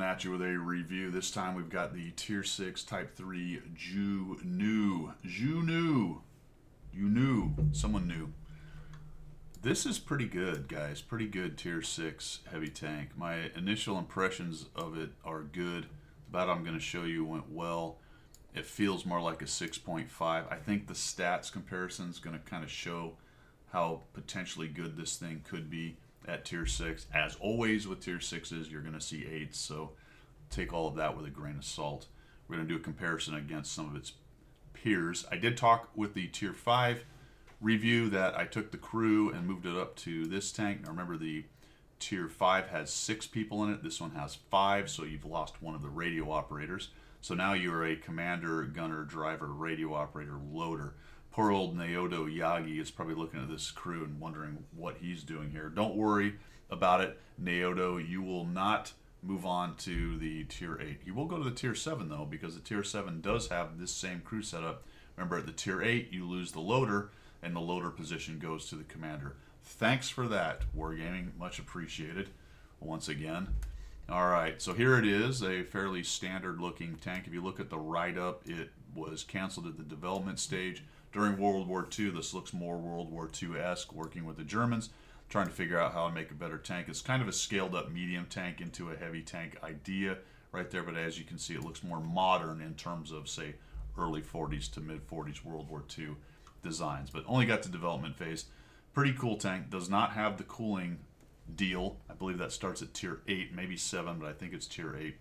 at you with a review. This time we've got the Tier 6 Type 3 Ju-Nu. Ju-Nu. You knew. Someone knew. This is pretty good, guys. Pretty good Tier 6 heavy tank. My initial impressions of it are good. The battle I'm going to show you went well. It feels more like a 6.5. I think the stats comparison is going to kind of show how potentially good this thing could be at Tier 6. As always with Tier 6s, you're going to see 8s, so take all of that with a grain of salt. We're going to do a comparison against some of its peers. I did talk with the Tier 5 review that I took the crew and moved it up to this tank. Now remember, the Tier 5 has 6 people in it. This one has 5, so you've lost one of the radio operators. So now you're a commander, gunner, driver, radio operator, loader. Poor old Naoto Yagi is probably looking at this crew and wondering what he's doing here. Don't worry about it, Naoto. You will not move on to the Tier 8. You will go to the Tier 7, though, because the Tier 7 does have this same crew setup. Remember, at the Tier 8, you lose the loader, and the loader position goes to the commander. Thanks for that, Wargaming. Much appreciated once again. All right, so here it is, a fairly standard-looking tank. If you look at the write-up, it was canceled at the development stage. During World War II, this looks more World War II-esque, working with the Germans, trying to figure out how to make a better tank. It's kind of a scaled-up medium tank into a heavy tank idea right there, but as you can see, it looks more modern in terms of, say, early 40s to mid-40s World War II designs, but only got to development phase. Pretty cool tank. Does not have the cooling deal. I believe that starts at Tier 8, maybe 7, but I think it's Tier 8.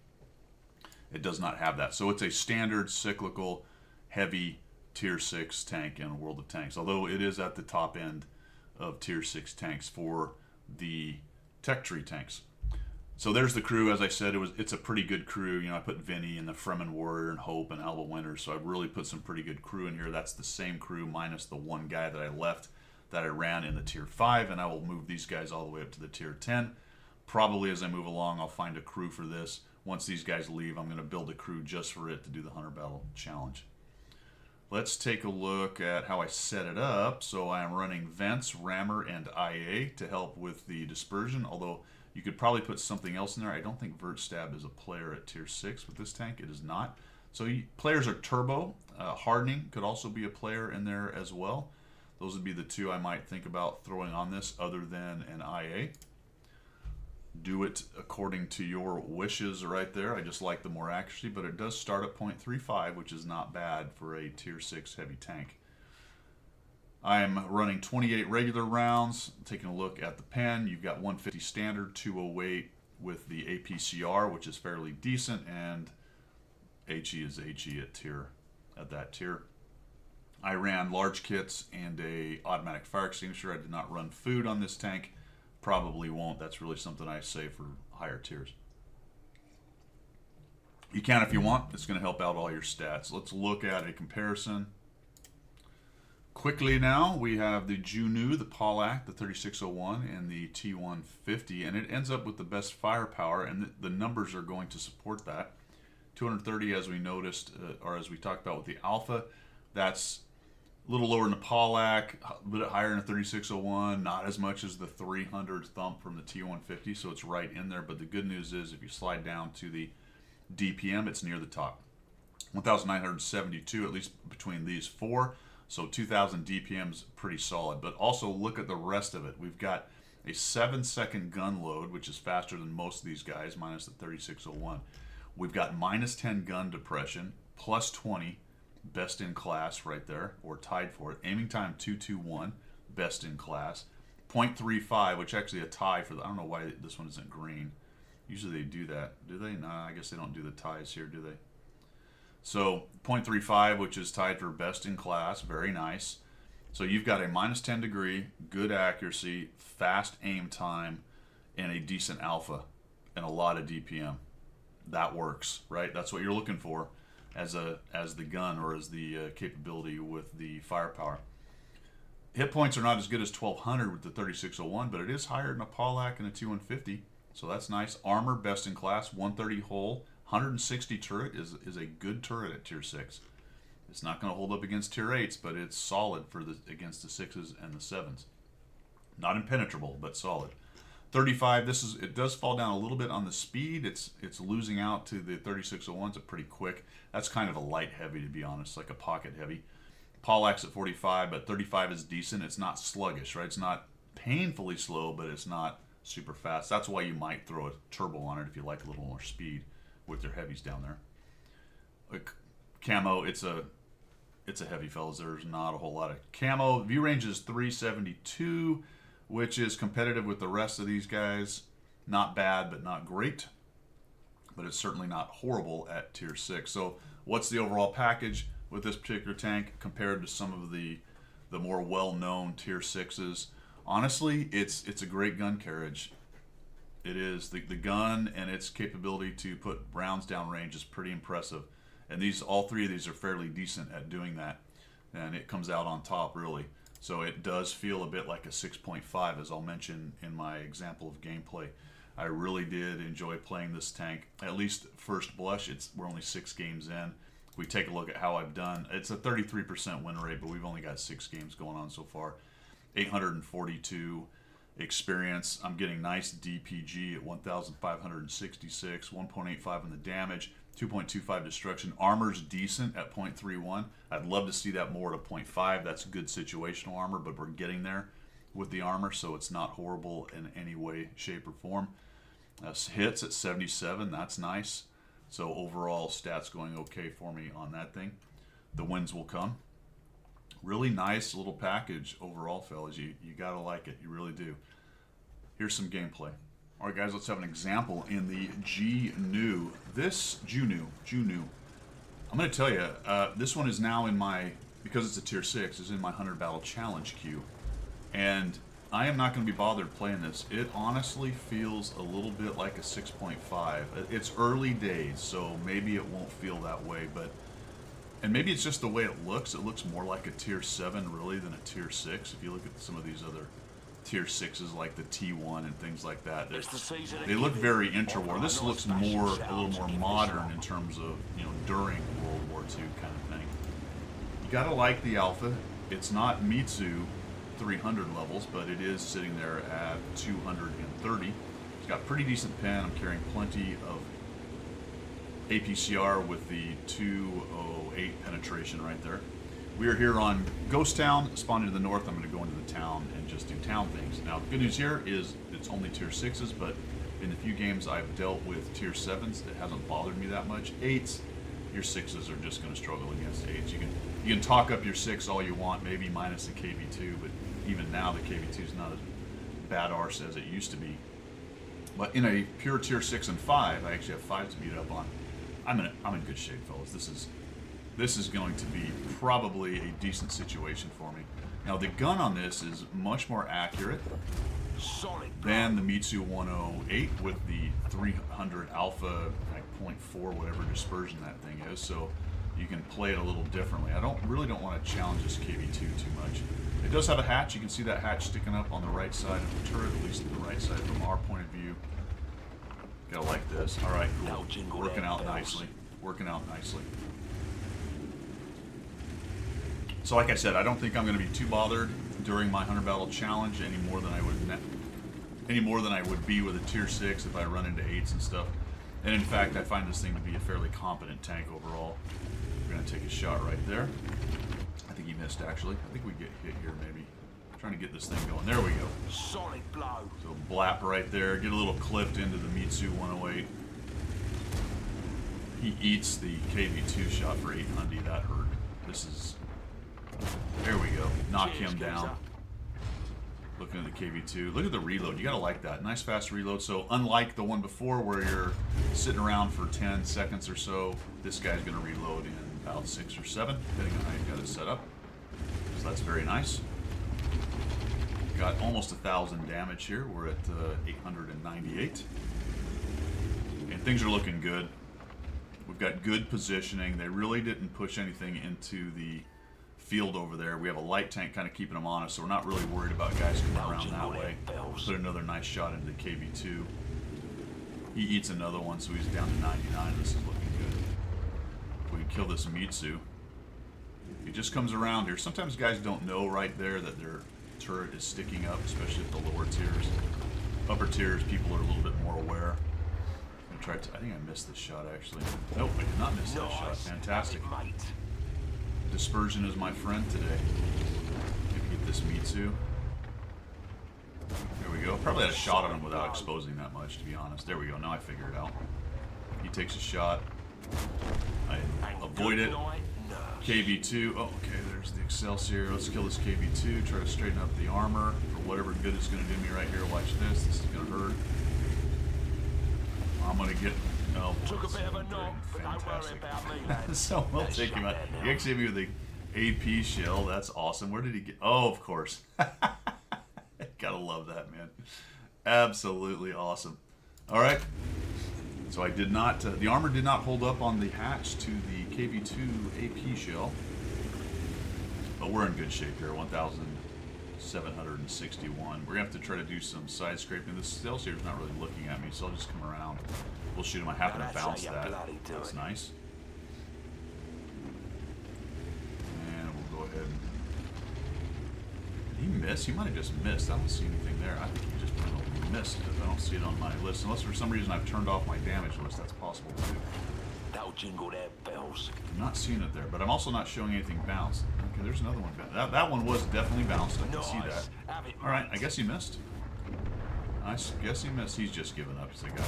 It does not have that. So it's a standard cyclical heavy Tier 6 tank in World of Tanks, although it is at the top end of Tier 6 tanks for the tech tree tanks. So there's the crew. As I said, it's a pretty good crew. You know, I put Vinny and the Fremen Warrior and Hope and Alba Winter, so I really put some pretty good crew in here. That's the same crew minus the one guy that I left that I ran in the Tier 5, and I will move these guys all the way up to the Tier 10. Probably as I move along, I'll find a crew for this. Once these guys leave, I'm going to build a crew just for it to do the Hunter Battle Challenge. Let's take a look at how I set it up. So I am running Vents, Rammer, and IA to help with the dispersion, although you could probably put something else in there. I don't think Vertstab is a player at Tier 6 with this tank. It is not. So players are Turbo. Hardening could also be a player in there as well. Those would be the two I might think about throwing on this other than an IA. Do it according to your wishes right there. I just like the more accuracy, but it does start at 0.35, which is not bad for a Tier 6 heavy tank. I am running 28 regular rounds. Taking a look at the pen, you've got 150 standard, 208 with the APCR, which is fairly decent, and HE is HE at that tier. I ran large kits and a automatic fire extinguisher. I did not run food on this tank. Probably won't. That's really something I save for higher tiers. You can if you want. It's going to help out all your stats. Let's look at a comparison. Quickly now, we have the Ju-Nu, the Pollack, the 3601, and the T150, and it ends up with the best firepower, and the numbers are going to support that. 230, as we noticed, or as we talked about with the Alpha, that's a little lower than the Pollack, a bit higher than the 3601, not as much as the 300 thump from the T150, so it's right in there. But the good news is if you slide down to the DPM, it's near the top. 1,972, at least between these four. So 2,000 DPM is pretty solid. But also look at the rest of it. We've got a 7-second gun load, which is faster than most of these guys, minus the 3601. We've got minus 10 gun depression, plus 20. Best in class right there, or tied for it. Aiming time 221, best in class. 0.35, which actually a tie for the, I don't know why this one isn't green. Usually they do that. Do they? No, I guess they don't do the ties here, do they? So 0.35, which is tied for best in class. Very nice. So you've got a minus 10 degree, good accuracy, fast aim time, and a decent alpha, and a lot of DPM. That works, right? That's what you're looking for as the gun, or as the capability with the firepower. Hit points are not as good as 1200 with the 3601, but it is higher than a Pollack and a T150, so that's nice. Armor, best in class, 130 hull, 160 turret is a good turret at Tier 6. It's not going to hold up against Tier 8s, but it's solid for against the 6s and the 7s. Not impenetrable, but solid. 35. It does fall down a little bit on the speed. It's losing out to the 3601s. It's pretty quick. That's kind of a light heavy, to be honest, like a pocket heavy. Pollack's at 45, but 35 is decent. It's not sluggish, right? It's not painfully slow, but it's not super fast. That's why you might throw a turbo on it if you like a little more speed with your heavies down there. Like camo, it's a heavy, fellas. There's not a whole lot of camo. View range is 372, which is competitive with the rest of these guys. Not bad, but not great. But it's certainly not horrible at tier 6. So what's the overall package with this particular tank compared to some of the more well-known tier 6s? Honestly, it's a great gun carriage. It is. The gun and its capability to put rounds down range is pretty impressive. And all three of these are fairly decent at doing that. And it comes out on top, really. So it does feel a bit like a 6.5, as I'll mention in my example of gameplay. I really did enjoy playing this tank. At least first blush, we're only 6 games in. If we take a look at how I've done, it's a 33% win rate, but we've only got 6 games going on so far. 842 experience. I'm getting nice DPG at 1,566, 1.85 in the damage, 2.25 destruction. Armor's decent at 0.31. I'd love to see that more to 0.5. That's good situational armor, but we're getting there with the armor, so it's not horrible in any way, shape, or form. Hits at 77. That's nice. So overall stats going okay for me on that thing. The wins will come. Really nice little package overall, fellas. You gotta like it. You really do. Here's some gameplay. All right, guys, let's have an example in the G-Nu. This Ju-Nu. I'm going to tell you, this one is now in my, because it's a tier 6, is in my 100 Battle Challenge queue. And I am not going to be bothered playing this. It honestly feels a little bit like a 6.5. It's early days, so maybe it won't feel that way, but and maybe it's just the way it looks. It looks more like a tier 7 really than a tier 6. If you look at some of these other tier 6s like the T1 and things like that, they look very interwar. This looks a little more modern in terms of, during World War II kind of thing. You gotta like the Alpha. It's not Mitsu 300 levels, but it is sitting there at 230. It's got pretty decent pen. I'm carrying plenty of APCR with the 208 penetration right there. We are here on Ghost Town, spawned to the north. I'm going to go into the town and just do town things. Now, the good news here is it's only tier 6s, but in the few games I've dealt with tier 7s, it hasn't bothered me that much. 8s, your 6s are just going to struggle against 8s. You can talk up your 6 all you want, maybe minus the KV2, but even now the KV2 is not as bad arse as it used to be. But in a pure tier 6 and 5, I actually have 5s to beat up on. I'm in good shape, fellas. This is going to be probably a decent situation for me. Now the gun on this is much more accurate than the Mitsu 108 with the 300 alpha, like 0.4 whatever dispersion that thing is. So you can play it a little differently. I really don't want to challenge this KV2 too much. It does have a hatch. You can see that hatch sticking up on the right side of the turret, at least the right side from our point of view. Gotta like this. All right, cool. Working out nicely. So like I said, I don't think I'm going to be too bothered during my 100 Battle Challenge any more than I would be with a tier 6 if I run into 8s and stuff. And in fact, I find this thing to be a fairly competent tank overall. We're going to take a shot right there. I think he missed, actually. I think we get hit here, maybe. Trying to get this thing going. There we go. Solid blow. So blap right there. Get a little clipped into the Mitsu 108. He eats the KV2 shot for 800. That hurt. There we go. Knock him down. Looking at the KV2. Look at the reload. You gotta like that. Nice fast reload. So unlike the one before where you're sitting around for 10 seconds or so, this guy's gonna reload in about 6 or 7, depending on how you got it set up. So that's very nice. Got almost 1,000 damage here. We're at 898. And things are looking good. We've got good positioning. They really didn't push anything into the field over there. We have a light tank kind of keeping them honest, so we're not really worried about guys coming around that way. Put another nice shot into the KV2. He eats another one, so he's down to 99. This is looking good. We can kill this Mitsu. He just comes around here. Sometimes guys don't know right there that their turret is sticking up, especially at the lower tiers. upper tiers, people are a little bit more aware. I'm gonna try to, I think I missed this shot actually. Nope, I did not miss that shot. Fantastic. Dispersion is my friend today. Maybe get this Mitsu. There we go. Probably had a shot on him without exposing that much, to be honest. There we go. Now I figure it out. He takes a shot. I avoid it. KV2. Oh, okay. There's the Excelsior. Let's kill this KV2. Try to straighten up the armor for whatever good it's going to do me right here. Watch this. This is going to hurt. I'm going to get... Oh, took a bit of a knock, but don't worry about me, lad. So we'll take him out. He actually hit me with the AP shell. That's awesome. Where did he get... Oh, of course. Gotta love that, man. Absolutely awesome. All right. So I did not... the armor did not hold up on the hatch to the KV2 AP shell. But we're in good shape here. 1,761. We're going to have to try to do some side scraping. This Excelsior's not really looking at me, so I'll just come around. We'll shoot him. I happen to bounce that. That's nice. And we'll go ahead. Did he miss? He might have just missed. I don't see anything there. I think he just missed because I don't see it on my list. Unless for some reason I've turned off my damage list. That's possible too. That'll jingle their bells. I'm not seeing it there, but I'm also not showing anything bounced. Okay, there's another one. That one was definitely bounced. I can see that. All right, I guess he missed. I guess he missed. He's just giving up. He's the guy.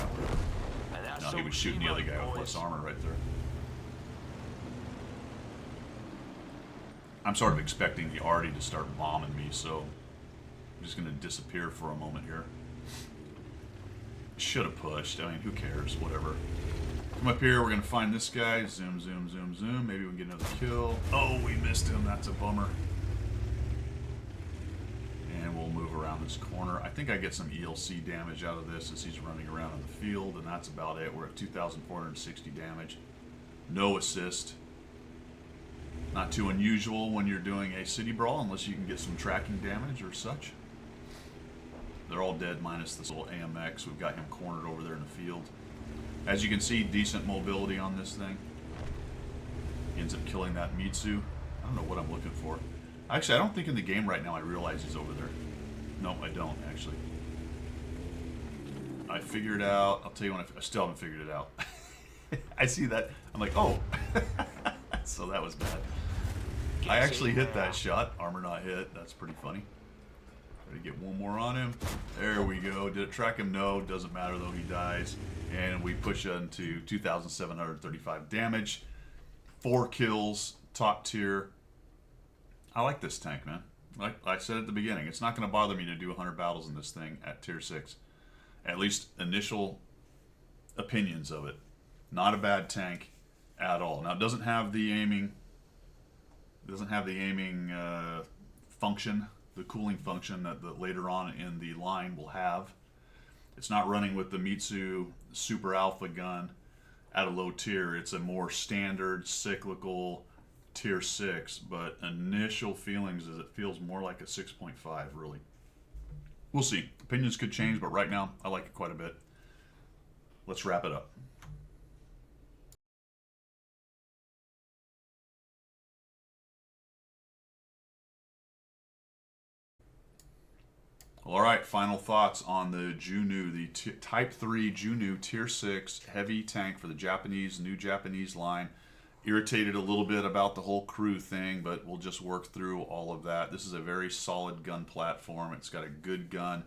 No, he was shooting the other guy with less armor right there. I'm sort of expecting the Artie to start bombing me, so I'm just going to disappear for a moment here. Should have pushed. I mean, who cares? Whatever. Come up here. We're going to find this guy. Zoom, zoom, zoom, zoom. Maybe we can get another kill. Oh, we missed him. That's a bummer. And we'll move around this corner. I think I get some ELC damage out of this as he's running around in the field, and that's about it. We're at 2,460 damage. No assist. Not too unusual when you're doing a city brawl, unless you can get some tracking damage or such. They're all dead minus this little AMX. We've got him cornered over there in the field. As you can see, decent mobility on this thing. He ends up killing that Mitsu. I don't know what I'm looking for. Actually, I don't think in the game right now I realize he's over there. No, I don't, actually. I figured out... I'll tell you when I still haven't figured it out. I see that. I'm like, oh. So that was bad. I actually hit that shot. Armor not hit. That's pretty funny. Try to get one more on him. There we go. Did it track him? No. Doesn't matter, though. He dies. And we push into 2,735 damage. 4 kills. Top tier. I like this tank, man. Like I said at the beginning, it's not going to bother me to do 100 battles in this thing at tier 6. At least initial opinions of it. Not a bad tank at all. Now it doesn't have the aiming. It doesn't have the aiming function, the cooling function that later on in the line will have. It's not running with the Mitsu Super Alpha gun at a low tier. It's a more standard cyclical tier 6, but initial feelings is it feels more like a 6.5, really. We'll see. Opinions could change, but right now I like it quite a bit. Let's wrap it up. All right, final thoughts on the Ju-Nu, the Type 3 Ju-Nu Tier 6 heavy tank for the new Japanese line. Irritated a little bit about the whole crew thing, but we'll just work through all of that. This is a very solid gun platform. It's got a good gun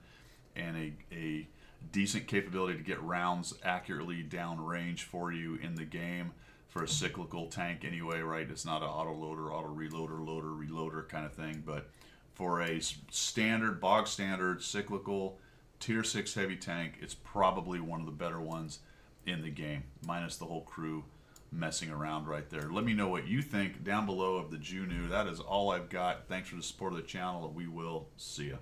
and a decent capability to get rounds accurately downrange for you in the game for a cyclical tank anyway, right? It's not an auto-loader, auto-reloader, loader-reloader kind of thing, but for a standard, bog standard, cyclical, tier 6 heavy tank, it's probably one of the better ones in the game, minus the whole crew messing around right there. Let me know what you think down below of the Ju-Nu. That is all I've got. Thanks for the support of the channel, and we will see ya.